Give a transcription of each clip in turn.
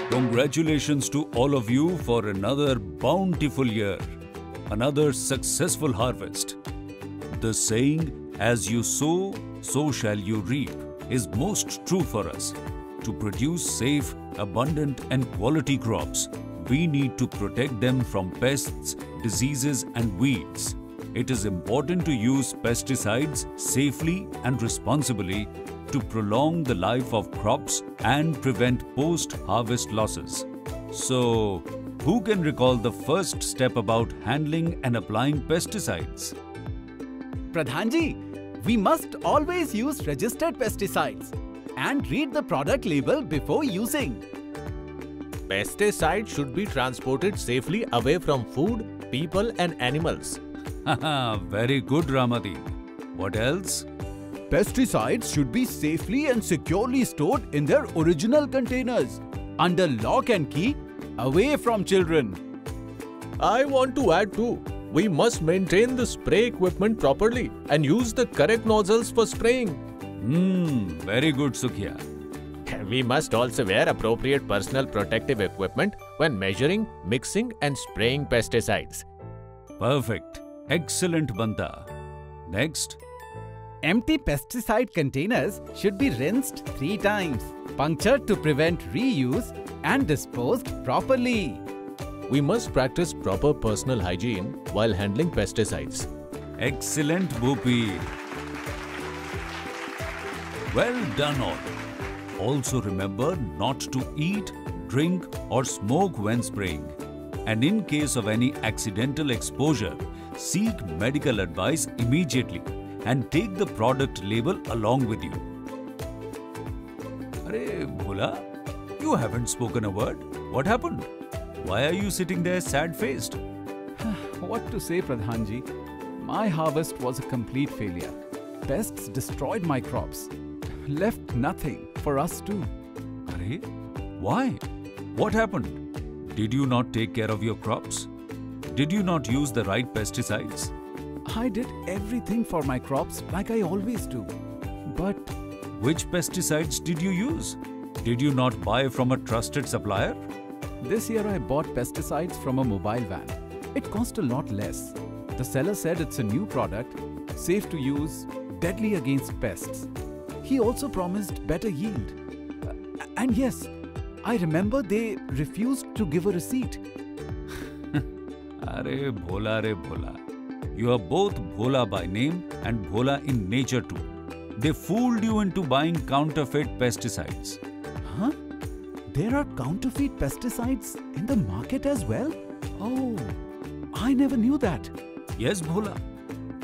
Congratulations to all of you for another bountiful year, another successful harvest. The saying, as you sow, so shall you reap, is most true for us. To produce safe, abundant and quality crops, we need to protect them from pests, diseases and weeds. It is important to use pesticides safely and responsibly to prolong the life of crops and prevent post-harvest losses. So, who can recall the first step about handling and applying pesticides? Pradhan ji, we must always use registered pesticides and read the product label before using. Pesticides should be transported safely away from food, people and animals. Haha, very good Ramadi. What else? Pesticides should be safely and securely stored in their original containers, under lock and key, away from children. I want to add too, we must maintain the spray equipment properly and use the correct nozzles for spraying. Very good Sukhya. We must also wear appropriate personal protective equipment when measuring, mixing and spraying pesticides. Perfect. Excellent Banta. Next. Empty pesticide containers should be rinsed 3 times, punctured to prevent reuse and disposed properly. We must practice proper personal hygiene while handling pesticides. Excellent Bhupi. Well done all. Also remember not to eat, drink or smoke when spraying. And in case of any accidental exposure, seek medical advice immediately and take the product label along with you. Arey Bhola, you haven't spoken a word. What happened? Why are you sitting there sad-faced? What to say, Pradhan ji? My harvest was a complete failure. Pests destroyed my crops, left nothing for us too. Arey, why? What happened? Did you not take care of your crops? Did you not use the right pesticides? I did everything for my crops like I always do. But which pesticides did you use? Did you not buy from a trusted supplier? this year I bought pesticides from a mobile van. It cost a lot less. The seller said it's a new product, safe to use, deadly against pests. He also promised better yield. And yes, I remember they refused to give a receipt. Arey Bhola re Bhola. You are both Bhola by name and Bhola in nature too. They fooled you into buying counterfeit pesticides. Huh? There are counterfeit pesticides in the market as well? Oh, I never knew that. Yes, Bhola.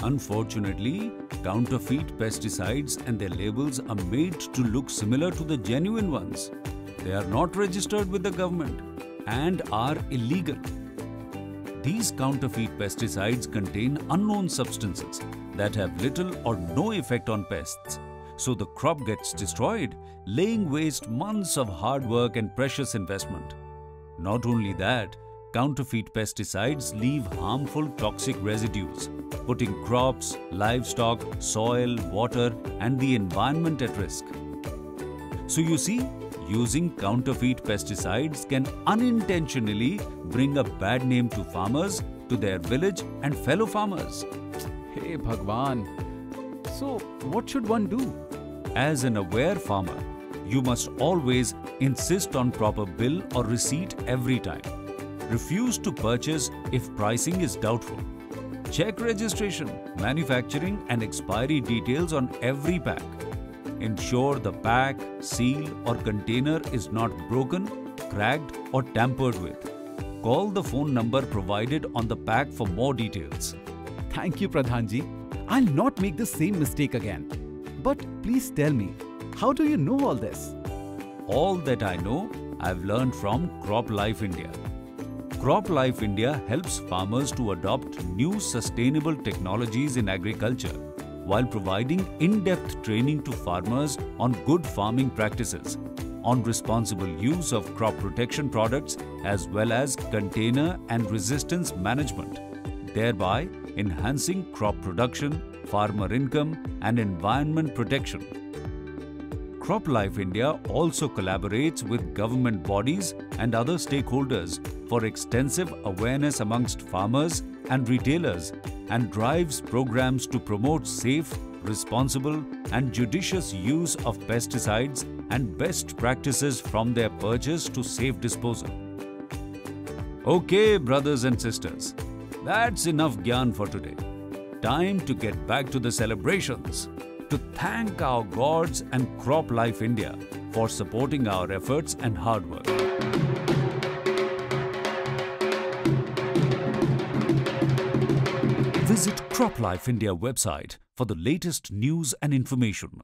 Unfortunately, counterfeit pesticides and their labels are made to look similar to the genuine ones. They are not registered with the government and are illegal. These counterfeit pesticides contain unknown substances that have little or no effect on pests. So the crop gets destroyed, laying waste months of hard work and precious investment. Not only that, counterfeit pesticides leave harmful toxic residues, putting crops, livestock, soil, water and the environment at risk. So you see, using counterfeit pesticides can unintentionally bring a bad name to farmers, to their village and fellow farmers. Hey Bhagwan. So what should one do? As an aware farmer, you must always insist on proper bill or receipt every time. Refuse to purchase if pricing is doubtful. Check registration, manufacturing and expiry details on every pack. Ensure the pack, seal or container is not broken, cracked or tampered with. Call the phone number provided on the pack for more details. Thank you, Pradhan ji. I'll not make the same mistake again. But please tell me, how do you know all this? All that I know, I've learned from CropLife India. CropLife India helps farmers to adopt new sustainable technologies in agriculture while providing in-depth training to farmers on good farming practices, on responsible use of crop protection products as well as container and resistance management, thereby enhancing crop production, farmer income and environment protection. CropLife India also collaborates with government bodies and other stakeholders for extensive awareness amongst farmers and retailers and drives programs to promote safe, responsible and judicious use of pesticides and best practices from their purchase to safe disposal. Okay, brothers and sisters, that's enough gyan for today. Time to get back to the celebrations. To thank our gods and CropLife India for supporting our efforts and hard work. Visit CropLife India website for the latest news and information.